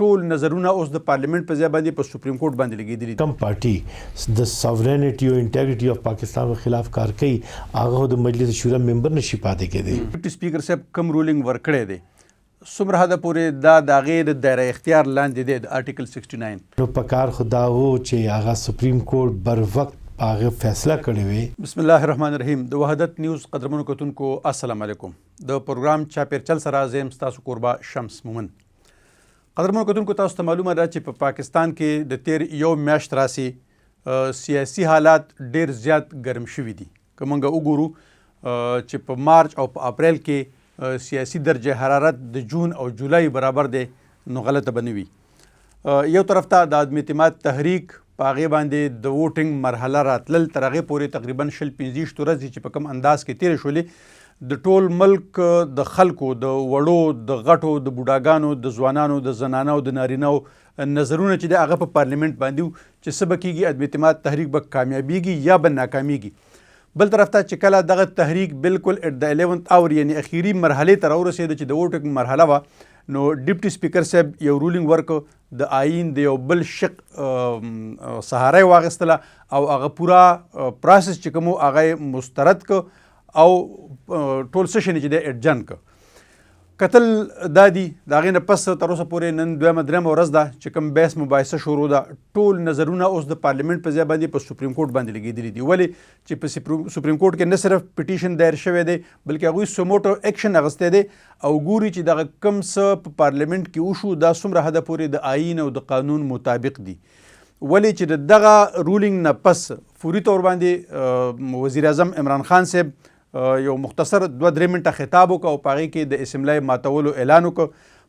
ټول نظرونه اوس د پارلیمنت په ځای باندې په سپریم کورټ باندې لګېدلي دي. کم پارټي د ساورینټي او انټیګریټي اف پاکستان په خلاف کار کوي هغه د مجلس شورا ممبر نشي پاتې کېدی. ډیپټي سپیکر صاحب کم رولینګ ورکړی دی څومره حده پورې دا د هغې د دایره اختیار لاندې دی د آرټیکل 69؟ نو په کار خو دا و چې هغه سپریم کورټ بر وخت هغه فیصله کړې وي. بسم الله الرحمن الرحیم. د وحدت نیوز قدرمنو کتونکو السلام علیکم. د پروګرام چاپیرچل سره زه یم ستاسو کوربه شمس مومن. قدرمنو کتونکو تاسو ته معلومه ده چې په پاکستان کې د تیر یو میاشت راسي سیاسي حالات ډیر زیات ګرم شوي دي. که موږ وګورو چې په مارچ او په اپریل کې سیاسي درجه حرارت د جون او جولای برابر دی نو غلطه به نه وي. یو طرف ته د عدم اعتماد تحریک په هغې باندې د ووټینګ مرحله راتلل تر هغې پورې تقریبا 25 ورځې چې په کوم انداز کې تېرې شولې د ټول ملک د خلکو د وړو د غټو د بوډاګانو د ځوانانو د زنانو د نارینهو نظرونه چې دی هغه په پارلیمنت باندې و چې څه به کېږي عدم اعتماد تحریک به کامیابیږي یا به ناکامیږي. بل طرف ته چې کله دغه تحریک بالکل ایٹ د 11th اور یعنی اخیری مرحلې ته راورسېده چې د ووټینګ مرحله وه نو ډیپټي سپیکر صاحب یو رولینګ ورکړ د آئین د یو بل شق سهاره یې واخیستله او هغه پوره پروسس چې کوم هغه مسترد که او ټول سیشن چې دی ایډجن که. کتل دا دي د هغې نه پس تر اوسه پورې نن دویمه درېیمه ورځ ده چې کوم بحث مباحثه شروع ده. ټول نظرونه اوس د پارلیمنت په ځای باندې په سپریم کورټ باندې لګېدلي دي. ولې چې په سپریم کورټ کې نه صرف پټیشن دایر شوی دی بلکې هغوی سوموټو ایکشن اخیستی دی او ګوري چې دغه کوم څه په پارلیمنت کې وشو دا څومره حده پورې د آئین او د قانون مطابق دي. ولې چې د دغه رولینګ نه پس فوري طور باندې وزیر اعظم عمران خان صاحب یو مختصر 2-3 منټه خطاب وکړ او په هغې کې د اسمبلۍ ماتولو اعلان وکړ.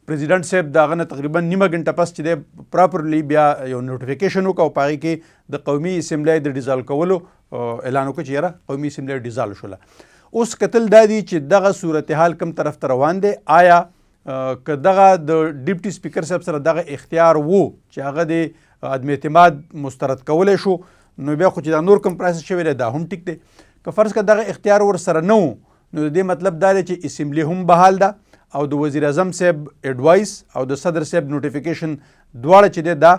پریزیډنټ صاحب د هغه نه تقریبا نیمه ګنټه پس چې دی پراپرلی بیا یو نوټیفیکیشن وکړ او په هغې کې د قومي اسمبلۍ د ډیزالو کولو اعلان وکړ چې یاره قومي اسمبلۍ ډیزالو شوله. اوس کتل دا دي چې دغه صورتحال کوم طرف ته روان دی. آیا که دغه د ډیپټي سپیکر صاحب سره دغه اختیار وو چې هغه د عدم اعتماد مسترد کولی شو نو بیا خو چې دا نور کوم پروسس شوی دی دا هم ټیک دی. که فرض که دغه اختیار ورسره نه و نو د دې مطلب دا دی چې اسمبلی هم بحال ده او د وزیر اعظم صاحب ایډوایس او د صدر صاحب نوټیفیکیشن دواړه چې دی دا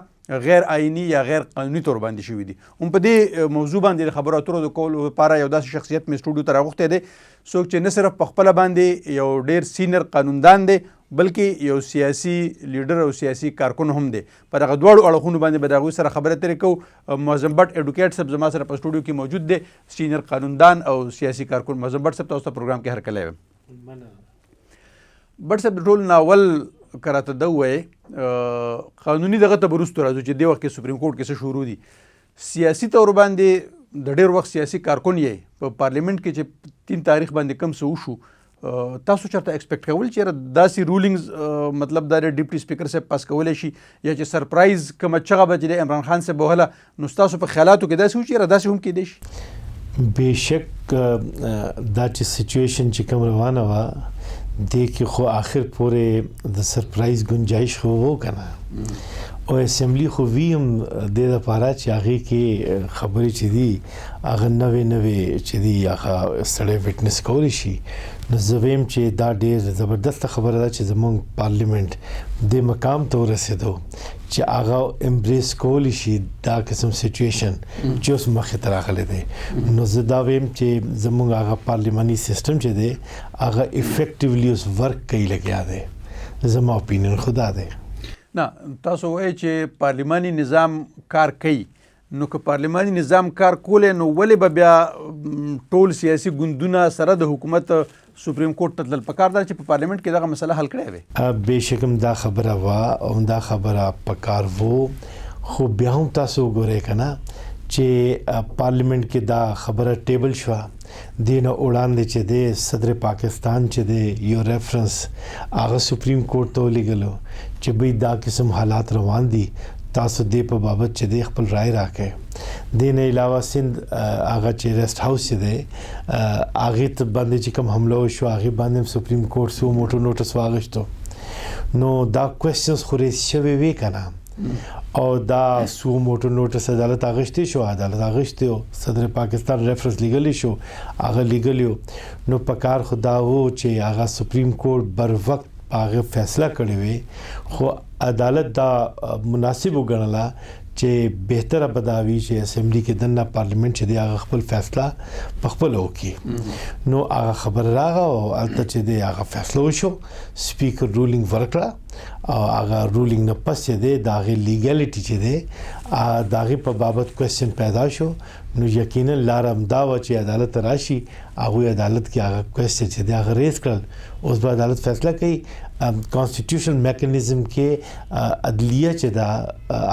غیر آئینی یا غیر قانوني طور باندې شوي دي. هم په دې موضوع باندې د خبرو اترو د کولو لپاره یو داسې شخصیت مې سټوډیو ته راغوښتی دی څوک چې نه صرف په خپله باندې یو ډېر سینیر قانوندان دی بلکې یو سیاسي لیډر او سیاسي کارکن هم دی. په دغه دواړو اړخونو باندې به د هغوی سره خبرې اترې کوو. معظم بټ ایډوکیټ صاحب زما سره په سټوډیو کې موجود دی سینیر قانوندان او سیاسي کارکن. معظم بټ صاحب تاسو ته پروګرام کې هرکلی یم. بټ صاحب د ټول ناول که راته ده ووایې قانوني دغه ته به وروستو راځو چې دې وخت کې سپریم کورټ کې څه شروع دي. سیاسي طور باندې د ډېر وخت سیاسي کارکن یې په پارلیمنت کې چې 3 تاریخ باندې کوم څه وشو تاسو چېرته ایکسپیکټ کول چې یاره داسې رولینګز مطلب دا د ډیپټي سپیکر صاحب پاس کولی شي یا چې سرپرایز کومه چغه به چې د عمران خان صاحب وهله نو ستاسو په خیالاتو کې داسې و چې یاره داسې هم کیدی شي؟ بېشک دا چې سچویشن چې کوم روانه وه دې کې خو آخر پورې د سرپرایز گنجایش خو و که نه او اسمبلی خو وي هم دې دپاره چې هغې کې خبرې چې دي هغه نوې چې دي هغه سړی وټنس کولی شي. نو زه ویم چې دا ډېر زبردسته خبره ده چې زموږ پارلیمنت دې مقام ته ورسېدو چې هغه امبریس کولی شي دا قسم سچویشن چې اوس مخې ته راغلی دی. نو زه دا ویم چې زموږ هغه پارلیماني سیسټم چې دی هغه افیکټیولی اوس ورک کوي لګیا دی. زما اپینین خو دا دی. نه تاسو وایئ چې پارلیماني نظام کار کوي نو که پارلیماني نظام کار کولی نو ولې به بیا ټول سیاسي ګوندونه سره د حکومت سپریم کورټ ته تلل؟ پکار ده چې په پارلیمنت کې دغه مسله حل کړې وي. بېشک هم دا خبره وه او دا خبره پکار وو خو بیا هم تاسو وګورئ که نه چې پارلیمنت کې دا خبره ټیبل شوه دې نه وړاندې چې دی صدر پاکستان چې دی یو ریفرنس هغه سپریم کورټ ته ولېږلو چې بھئی دا قسم حالات روان دي تاسو دې په بابت چې دی خپل رائے راکړئ. دې نه علاوه سند هغه چې ریسټ هاوس چې دی هغې ته باندې چې کوم حمله وشو هغې باندې هم سپریم کورټ سو موټو نوټس واخیستو. نو دا کوېسچنز خو ریز شوې وې که نه او دا سو موټو نوټس عدالت اخیستی شو عدالت اخیستی و صدر پاکستان ریفرنس لیږلی شو هغه لیږلی و نو په کار خو دا و چې هغه سپریم کورټ بر وخت هغه فیصله کړې وي خو عدالت دا مناسب وګڼله چې بهتره بداوي چې اسمبلی کې دنه پارلیمنت چې دی هغه خپل فیصله په خپل وکړي نو هغه خبر راغی او البته چې دی هغه فیصله وشو سپیکر رولینګ ورکړه او هغه رولینګ نه پس چې دی د هغې لیګالیټي چې دی د هغې په بابت کوېسچن پیدا شو نو یقینا لاره همدا وه چې عدالت راشي هغوی عدالت کې هغه کوېسچن چې دی هغه ریز کړل اوس به عدالت فیصله کوي کانسټیټیوشنل میکانیزم کې عدلیه چې دا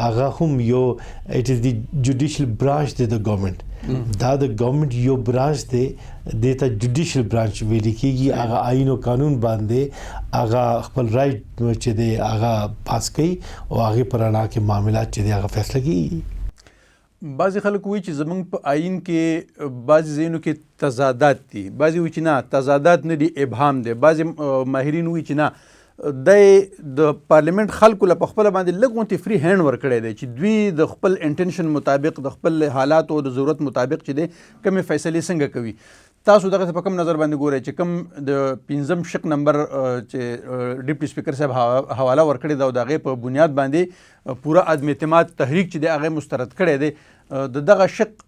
هغه هم یو اټ از دی جوډیشل برانچ دی د ګورنمنت دا د ګورنمنت یو برانچ دی دته جوډیشل برانچ ویل کېږي هغه آئین او قانون باندې هغه خپل رائټ چې دی هغه پاس کوي او هغه پر اړه کې معاملات چې دی هغه فیصله کوي بعضی خلک وایي چې زمونږ په آئین کې بعضی ځایونو کې تضادات دي بعضی وایي چې نه تضادات نه دي ابهام دی بعضی ماهرین وایي چې نه د پارلیمنت خلکو له خپل باندې لږ غونتې فری هینډ ورکړی دی چې دوی د خپل انټینشن مطابق د خپل حالات او د ضرورت مطابق چې دی کومې فیصلې څنګه کوي تاسو دغه په کوم نظر باندې ګورئ چې کوم د 5 شق نمبر چې ډیپټي سپیکر صاحب حواله ورکړې ده او د هغې په بنیاد باندې پوره عدم اعتماد تحریک چې دی هغه مسترد کړی دی د دغه شق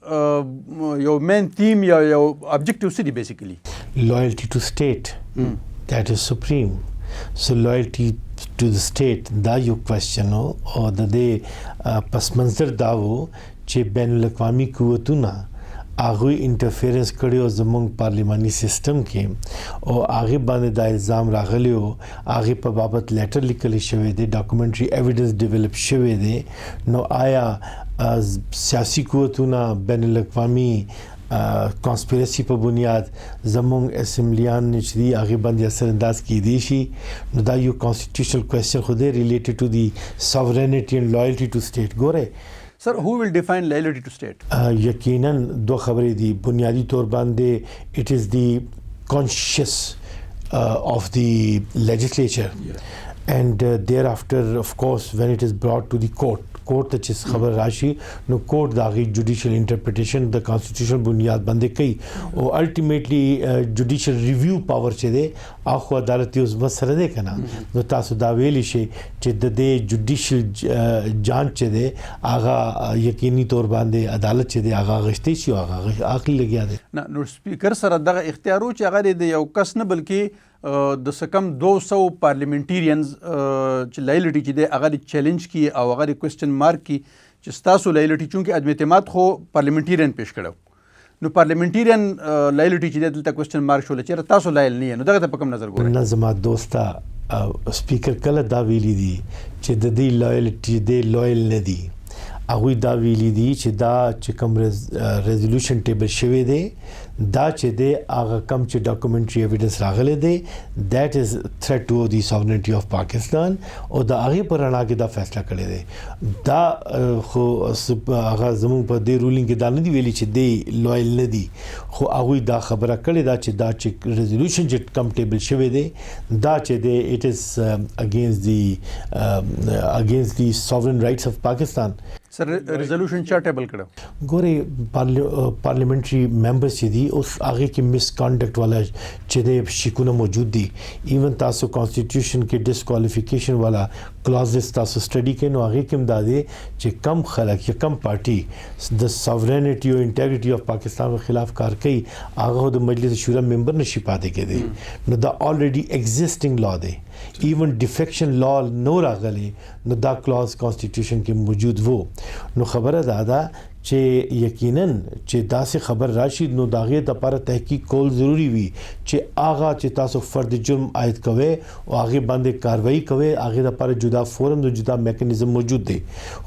یو مین تیم یا یو ابجیکټیو څه دی بیسیکلی لویالټي ټو سټیټ دیٹ از سپریم So loyalty to the state دا یو کوېسچن او د دې پس منظر دا و چې بین الاقوامي قوتونه هغوی انټرفیرنس کړی او زموږ پارلیماني سیستم کې او هغې باندې دا الزام راغلی و هغې په بابت لیټر لیکلی شوی دی ډاکومنټري ایویډنس ډیولپ شوی دی نو آیا سیاسي قوتونه بین الاقوامي کانسپیرسی په بنیاد زموږ اسمبلیان چې دي هغې باندې اثر انداز کیدی شي نو دا یو کانسټیټیوشنل کوېسچن خو دی ریلیټډ ټو دی ساورینټي اینڈ لویالټي ټو سټیټ ګورئ سر هو ویل ډیفاین لایلټي ټو سټیټ یقینا دو خبرې دي بنیادی طور باندې اٹ از دی کانشیس of the legislature and thereafter of course when it is brought to the court ته چې خبر راشي نو کورټ د هغې جوډیشل انټرپریټیشن د کانسټیټیوشن بنیاد باندې کوي او الټیمیټلی جوډیشل ریویو پاور چې دی هغه عدالت یې اوس سره دی که نه نو تاسو دا ویلی شئ چې د دې جوډیشل جانچ چې دی هغه یقیني طور باندې عدالت چې دی هغه اخیستی شي او هغه اخلي لګیا دی نه نو سپیکر سره دغه اختیار و چې هغه د یو کس نه بلکې د سکم 200 پارلیمنټیرینز چې لایلټي چې دی هغه چیلنج کی او هغه کوېسچن مارک کی چې ستاسو لایلټي چونکې عدم اعتماد خو پارلیمنټیرین پیش کړو نو پارلیمنټیرین لایلټي چې دی دلته کوېسچن مارک شول چې تاسو لایل نه یې نو دغه ته په کوم نظر ګورئ نه زما دوستا سپیکر کله دا ویلی دی چې د دې لایلټي دی لویل نه دی هغوی دا ویلی دي چې دا چې کوم ریزولوشن ټیبل شوی دی دا چې دی هغه کم چې ډاکومنټري ایویډنس راغلی دی دیٹ از تھریټ ټو دی ساورنټي اف پاکستان او د هغې په رڼا کې دا فیصله کړی دی دا خو هغه زموږ په دې رولینګ کې دا نه دی ویلي چې دی لویل نه دي خو هغوی دا خبره کړې ده چې دا چې ریزولوشن چې کم ټیبل شوی دی دا چې دی اټ از اگینسٹ دی ساورن رائټس اف پاکستان سر ریزولوشن چا ټیبل کړو ګورئ پارلیمنټري ممبرز چې دي اوس هغې کې مس کانډکټ والا چې دی شکونه موجود دي ایون تاسو کانسټیټیوشن کې ډسکوالیفیکیشن والا کلازز تاسو سټډي کوئ نو هغې کې هم دا دی چې کم خلک یا کم پارټي د ساورینټي او انټیګریټي اف پاکستان په خلاف کار کوي هغه د مجلس شورا ممبر نشي پاتې کېدی نو دا الریډي ایگزسټینګ لا دی ایون ډیفیکشن لا نو راغلی نو دا کلاز کانسټیټیوشن کې موجود وو نو خبره دا ده چې یقینا چې داسې خبر راشي نو د هغې دپاره تحقیق کول ضروري وي چې هغه چې تاسو فرد جرم عاید کوئ او هغې باندې کاروایي کوئ هغې دپاره جدا فورم د جدا میکانیزم موجود دی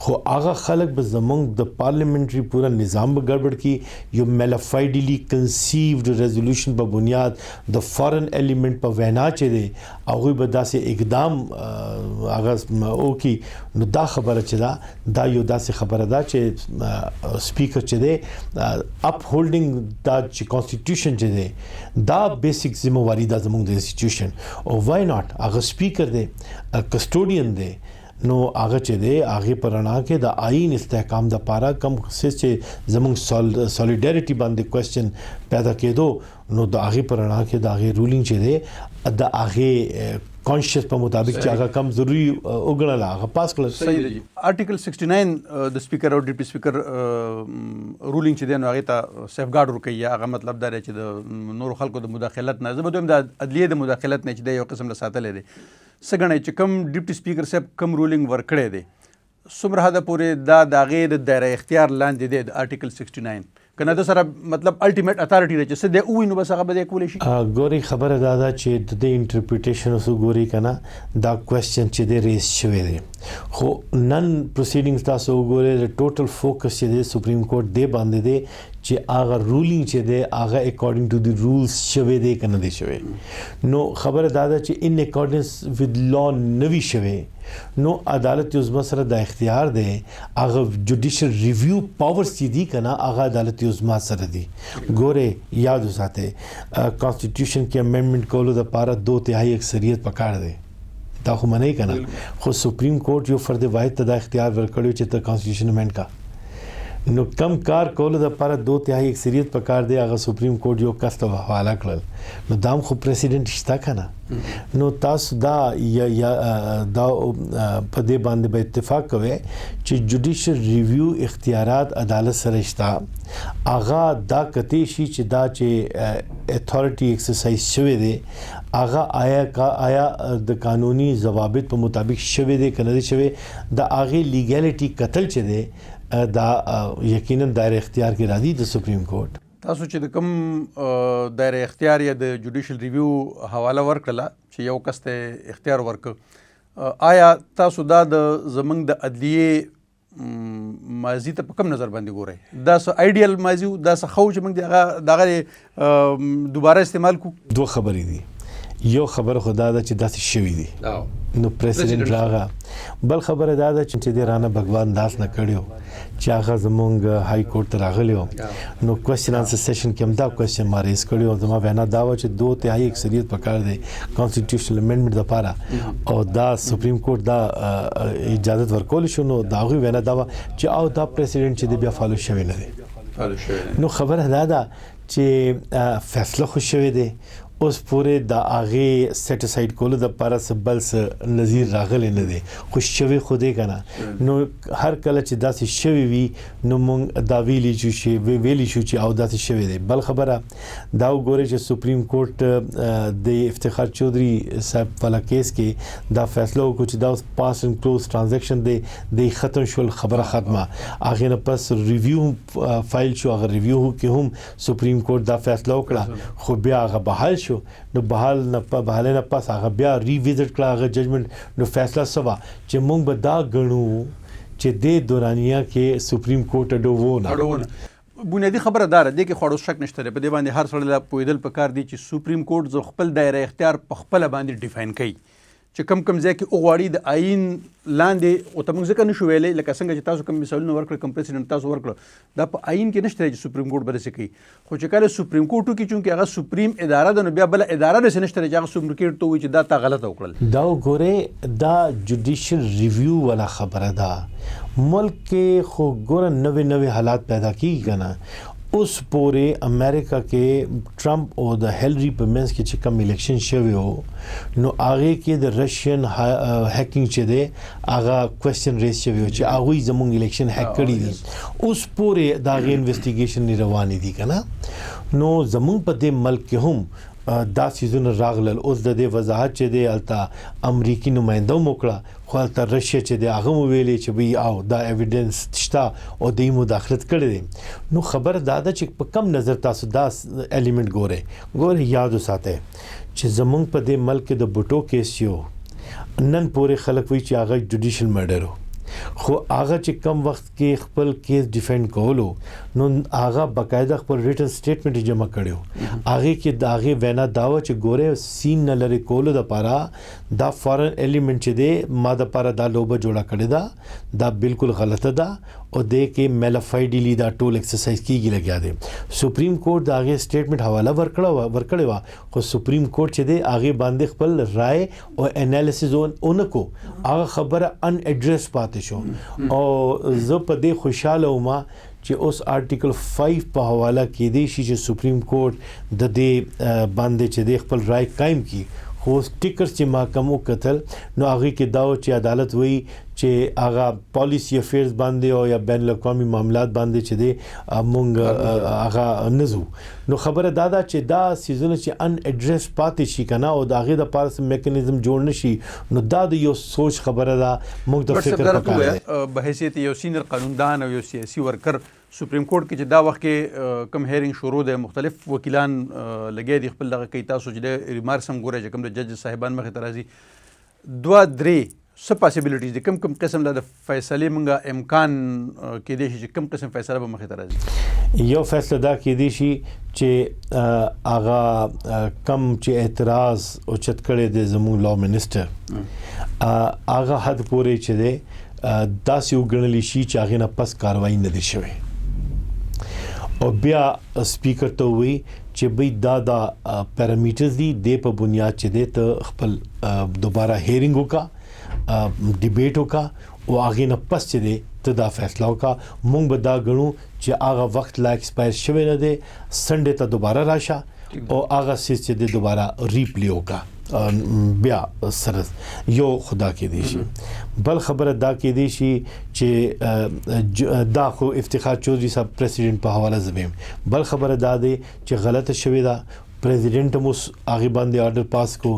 خو هغه خلک به زموږ د پارلیمنټري پوره نظام به ګډوډ کړي یو میلافایډلی کنسیوډ ریزولوشن په بنیاد د فارن ایلیمنٹ په وینا چې دی هغوی به داسې اقدام هغه وکړي نو دا خبره چې دا یو داسې خبره ده چې سپیکر چې دی اپ هولډینګ دا چې کانسټیټیوشن چې دی دا بیسیک ذمہواری دا زموږ د انسټیټیوشن او وای ناٹ هغه سپیکر دی کسټوډین دی نو هغه چې دی هغې په رڼا کې د آئین استحکام دپاره کم څه چې زموږ سالیډریټي باندې کوېسچن پیدا کېدو نو د هغې په رڼا کې د هغې رولینګ چې دی د هغې کانشیس په مطابق چې هغه کم ضروري وګڼل هغه پاس کړل. صحیح دی. آرټیکل 69 د سپیکر او ډیپټي سپیکر رولینګ چې دی نو هغې ته سیف ګارډ ورکوي. هغه مطلب دا دی چې د نورو خلکو د مداخلت نه، زه به دویم د عدلیې د مداخلت نه چې دی یو قسم له ساتلی دی. څه ګڼئ چې کوم ډیپټي سپیکر صاحب کوم رولینګ ورکړی دی څومره حده پورې دا د هغې د دایره اختیار لاندې دی د آرټیکل 69 که نه د سره مطلب الټیمیټ اتارټي دی چې څه دی ووایي نو بس هغه به دی کولی شي؟ ګورئ خبره دا ده چې د دې انټرپریټیشن اوس وګورئ که نه دا کوېسچن چې دی ریز شوی دی، خو نن پروسیډینګز تاسو وګورئ د ټوټل فوکس چې دی سپریم کورټ دی باندې دی چې هغه رولینګ چې دی هغه اکارډینګ ټو دی رولز شوی دی که نه دی شوی. نو خبره دا ده چې ان اکارډنس ود لا نه وي شوی نو عدالت عظما سره د اختیار دی هغه جوډیشل ریویو پاورز چې دي که نه هغه عدالت عظما سره دي. ګورئ یاد وساتئ کانسټیټیوشن کې امینډمنټ کولو دپاره 2/3 اکثریت پکار دی، دا خو منئ که نه، خو سپریم کورټ یو فرد واحد ته دا اختیار ورکړی چې ته کانسټیټیوشن امینډ کا. نو کم کار کولو دپاره 2/3 اکثریت پکار دی، هغه سپریم کورټ یو کس ته حواله کړل. نو دا هم خو پریسیډنټ شته که نه. نو تاسو دا دا په دې باندې به اتفاق کوئ چې جوډیشل ریویو اختیارات عدالت سره شته، هغه دا کتی شي چې دا چې اتھارټي ایکسرسایز شوی دی هغه آیا د قانوني ضوابط په مطابق شوی دی که نه دی شوی، د هغې لیګیلیټي قتل چې دی دا یقینا دایره اختیار کې راځي د سپریم کورټ. تاسو چې د کوم دایره اختیار یا د جوډیشل ریویو حواله ورکړله چې یو کس ته اختیار ورکړ، آیا تاسو دا د زمونږ د عدلیې ماضي ته په کوم نظر باندې ګورئ؟ دا څه آیډیل ماضي و، دا څه ښه و چې موږ د هغه دوباره استعمال کړو؟ دوه خبرې دي. یو خبره خو دا ده چې داسې شوي دي نو پریسیډنټ راغه، بل خبره دا ده چې د رانه بګوان داس نه کړیو چې هغه زمونږ های کورټ ته راغلی و. نو کوېسچن آنسر سیشن کې هم دا کوېسچن ما ریز کړی و، زما وینا دا وه چې 2/3 اکثریت پکار دی کانسټیټیوشنل امینډمنټ دپاره او دا سپریم کورټ دا اجازت ورکولی شو. نو د هغوی وینا دا وه چې او دا پریسیډنټ چې دی بیا فالو شوی نه دی. نو خبره دا ده چې فیصله خو شوی دی، اوس پورې د هغې سیټ اساید کولو دپاره څه بل څه نظیر راغلی نه دی، خو شوی خو دی که نه. نو هر کله چې داسې شوي وي نو موږ دا ویلی شو چې او داسې شوی دی. بل خبره دا وګورئ چې سپریم کورټ د افتخار چودھری صاحب والا کیس کې دا فیصله وکړو چې دا اوس پاس اینڈ کلوز ټرانزیکشن دی ختم شول، خبره ختمه. هغې نه پس ریویو فایل شو، هغه ریویو کې هم سپریم کورټ دا فیصله وکړه، خو بیا هغه بحال شو. نو بحالۍ نه پس هغه بیا ریویزټ کړه هغه ججمنټ. نو فیصله څه وه چې موږ به دا ګڼو چې دې دورانیه کې سپریم کورټ اډوونه. بنیادي خبره دا ده، دې کې خو شک نشته دی، په دې باندې هر سړی لا پوهېدل پکار دی چې سپریم کورټ زه خپل دایره اختیار په خپله باندې ډیفاین کوي چې کم ځای کې وغواړي د آئین لاندې او ته موږ ځکه نشو ویلی لکه څنګه چې تاسو کوم مثالونه ورکړل کوم پریسیډنټ تاسو ورکړه دا په آئین کې نشته چې سپریم کورټ به داسې کوي، خو چې کله سپریم کورټ وکړي چونکې هغه سپریم اداره ده نو بیا بله اداره داسې نشته چې هغه سپریم کورټ ته ووایي چې دا تا غلطه وکړل. دا وګورئ دا جوډیشل ریویو والا خبره ده، ملک کې خو ګوره نوې حالات پیدا کیږي که نه. اوس پورې امریکا کې ټرمپ او د هیلری په منځ کې چې کوم الیکشن شوی و نو هغې کې د رشین هیکینګ چې دی هغه کوېسچن ریز شوی و چې هغوی زموږ الیکشن هیک کړي دي. اوس پورې د هغې انویسټیګیشن روانې دي که نه. نو زموږ په دې ملک کې هم دا سیزونه راغلل. اوس د دې وضاحت چې دی هلته امریکي نماینده هم وکړه، خو هلته رشیا چې دی هغه هم ویلې چې بی او دا ایویډنس شته او دوی مداخلت کړی دی. نو خبر دا ده چې په کم نظر تاسو دا الیمنټ ګورئ. یاد وساتئ چې زمونږ په دې ملک کې د بوټو کیس یو نن پورې خلک وایي چې هغه جوډیشل مرډر و، خو هغه چې کم وخت کې خپل کیس ډیفینډ کولو نو هغه باقاعده خپل ریټن سټیټمنټ جمع کړو. هغه کې د هغې وینا دا وه چې ګورئ سین نه لرې کولو دپاره دا فارن ایلیمنټ چې دی ما دپاره دا لوبه جوړه کړې ده، دا بالکل غلطه ده او دې کې میلافایډلی دا ټول ایکسرسایز کیږي لګیا دی. سپریم کورټ د هغې سټیټمنټ حواله ورکړې وه، خو سپریم کورټ چې دی هغې باندې خپل رائے او انالیسز ونه کو، هغه خبره ان ایډریس پاتې شو. او زه په دې خوشحاله وم چې اوس آرټیکل 5 په حواله کېدی شي چې سپریم کورټ د دې باندې چې دی خپل رائے قایم کړي، خو ټیکرز چې محکمو کتل نو هغه کې دا چې عدالت وایي چې هغه پالیسی افیرز باندې او یا بین الاقوامي معاملات باندې چې دی مونږ هغه نزو نو خبره دا ده چې دا سیزونه چې ان اډریس پاتې شي کنه او دا هغه د پارس میکانیزم جوړ نشي نو دا د یو سوچ خبره ده مونږ ته فکر وکړو په حیثیت یو سینیر قانوندان او یو سیاسي ورکر سپریم کورټ کې چې دا وخت کې کم هیرینګ شروع دی مختلف وکیلان لګیا دي خپل دغه کوي تاسو چې د ریمارکس هم ګورئ چې کوم د جج صاحبان مخې ته راځي دوه درې څه پاسبلیټیز دي کوم قسم د فیصلې مونږه امکان کېدی شي چې کوم قسم فیصله به مخې ته راځي یو فیصله دا کېدی شي چې هغه کم چې اعتراض اوچت کړی دی زموږ لا منسټر هغه حد پورې چې دی داسې وګڼلی شي چې هغې نه پس کاروایي نه دی شوی او بیا سپیکر ته وی چې بھئی دا پیرامیټرز دي د په بنیاد چې دی ته خپل دوباره هیرینګ وکا ډیبیټ وکا او هغې نه پس چې دی ته دا فیصله وکا مونږ به دا ګڼو چې هغه وخت لا ایکسپایر شوی نه دی سنډې ته دوباره راشه او هغه سیز چې دی دوباره ریپلی وکا بیا سره یو خدا کې دی شي بل خبره دا کې دی شي چې دا خو افتخار چودھری صاحب پریزیډنټ په حواله زویم بل خبره دا دی چې غلطه شوې ده پریزیډنټ هم اوس هغې باندې آرډر پاس کو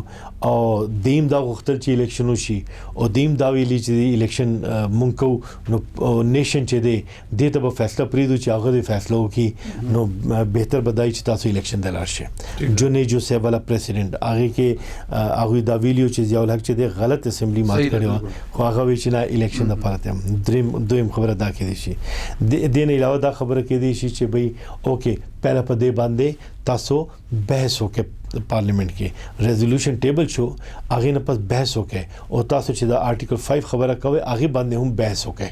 او دیم دا غوښتل چې الیکشن وشي او دیم دا ویلي چې الیکشن مونږ کوو نو نیشن چې دی دې ته به فیصله پرېږدو چې هغه دې فیصله وکړي نو بهتر به دا چې تاسو الیکشن ته لاړ شئ جو صاحب والا پریزیډنټ هغې کې هغوی دا ویلي چې ضیاء الحق چې دی غلط اسمبلی مات کړې وه خو هغه وایي چې نه الیکشن دپاره ته دویم خبره دا کېدی شي دې نه علاوه دا خبره کېدی شي چې بھئی اوکې پہله په دې باندې تاسو بحث وکړئ پارلیمنت کې ریزولوشن ټیبل شو هغې نه پس بحث وکړئ او تاسو چې د آرټیکل 5 خبره کوئ هغې باندې هم بحث وکړئ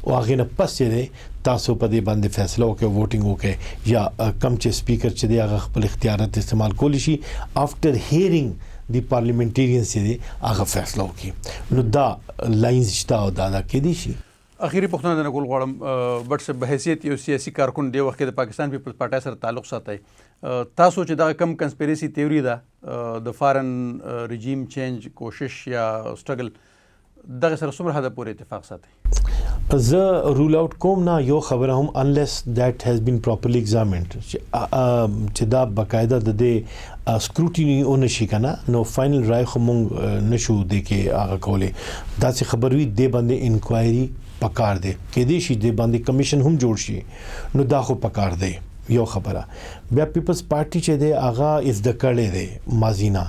او هغې نه پس چې دی تاسو په دې باندې فیصله وکړئ ووټینګ وکړئ یا کم چې سپیکر چې دی هغه خپل اختیارات استعمال کولی شي افټر هیرینګ دی پارلیمنټریانز چې دی هغه فیصله وکړي نو دا لاینز شته او دا کېدی شي اخیری پوښتنه درنه کول غواړم بټ صاحب بحیثیت یو سیاسي کارکون دی وخت کې د پاکستان پیپلز پارټۍ سره تعلق ساتئ تاسو چې دغه کم کنسپیریسي تیوري ده د فارن رژیم چینج کوشش یا سټرګل دغه سره څومره حده پورې اتفاق ساتئ زه رول آؤٹ کوم نه یو خبره هم انلیس دیٹ هیز بین پراپرلی ایگزامینډ چې دا باقاعده د دې سکروټینی ونشي کنه نو فائنل رای خو مونږ نشو د کې هغه کولې داسې خبر وي د باندې انکوایري پکار دی کې دې شي د باندې کمیشن هم جوړ شي نو دا خو پکار دی یو خبره بیا پیپلز پارټي چې دی هغه از د کړی دی مازینا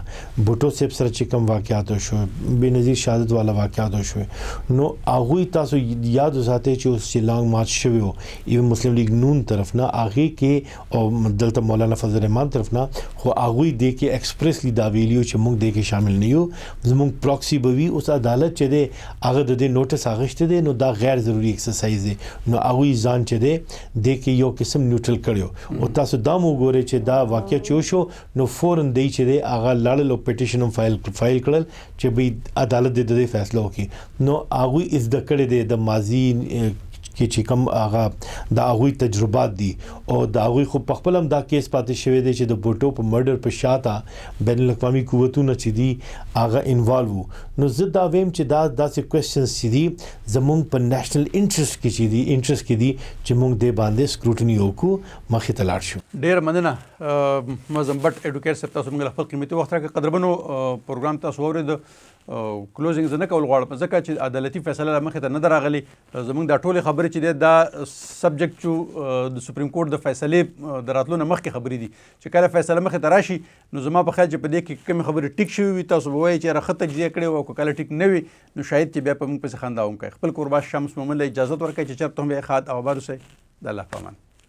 بوټو صاحب سره چې کوم واقعات شو بېنظیر شهادت والا واقعات شو نو هغوی تاسو یاد وساتئ چې اوس چې لانګ مارچ شوی و ایون مسلم لیگ نون طرف نه هغې کې او دلته مولانا فضل الرحمان طرف نه خو هغوی دې کې ایکسپریسلی دا ویلیو چې موږ دې کې شامل نه یو زموږ پراکسی به وي اوس عدالت چې دی هغه د دې نوټس اخیستی دی نو دا غیر ضروري ایکسرسایز دی نو هغوی ځان چې دی دې کې یو قسم نیوټرل کړی او تاسو دا مو ګورئ چې دا واقع چې وشو نو فورن دی چې دی هغه لاړل او پیټیشن هم فایل کړل چې به عدالت د دې فیصله وکړي نو هغوی از د کړی دی د ماضي کې چې کوم هغه د هغوی تجربات دي او د هغوی خو په خپل هم دا کیس پاتې شوی دی چې د بوټو په مرډر په شاته بین الاقوامي قوتونه چې دي هغه انوالو نو زه دا ویم چې دا داسې کوېسچنز چې دي زموږ په نیشنل انټرست کې دي چې موږ دې باندې سکروټني وکړو مخې ته لاړ شو. ډېره مننه معظم بټ ایډوکیټر صاحب تاسو موږ خپل قیمتي وخت راکړ قدرمنو پروګرام تاسو واورید کلوزینګ زه نه کول غواړم ځکه چې عدالتي فیصله مخې ته نه ده راغلې زموږ دا ټولې خبرې چې دی دا سبجیکټ چې د سپریم کورټ د فیصلې د راتلو نه مخکې خبرې دي چې کله فیصله مخې ته راشي نو زما په خیال چې په دې کې کومې خبرې ټیک شوي وي تاسو به وایئ چې یاره ښه تجزیه کړې وه او که کله ټیک نه وي نو شاید چې بیا په موږ پسې خندا هم کوي. خپل کوربه شمس مومن له اجازت ورکوي چې چېرته هم بیا ښاد او آباد اوسئ. د الله په امان.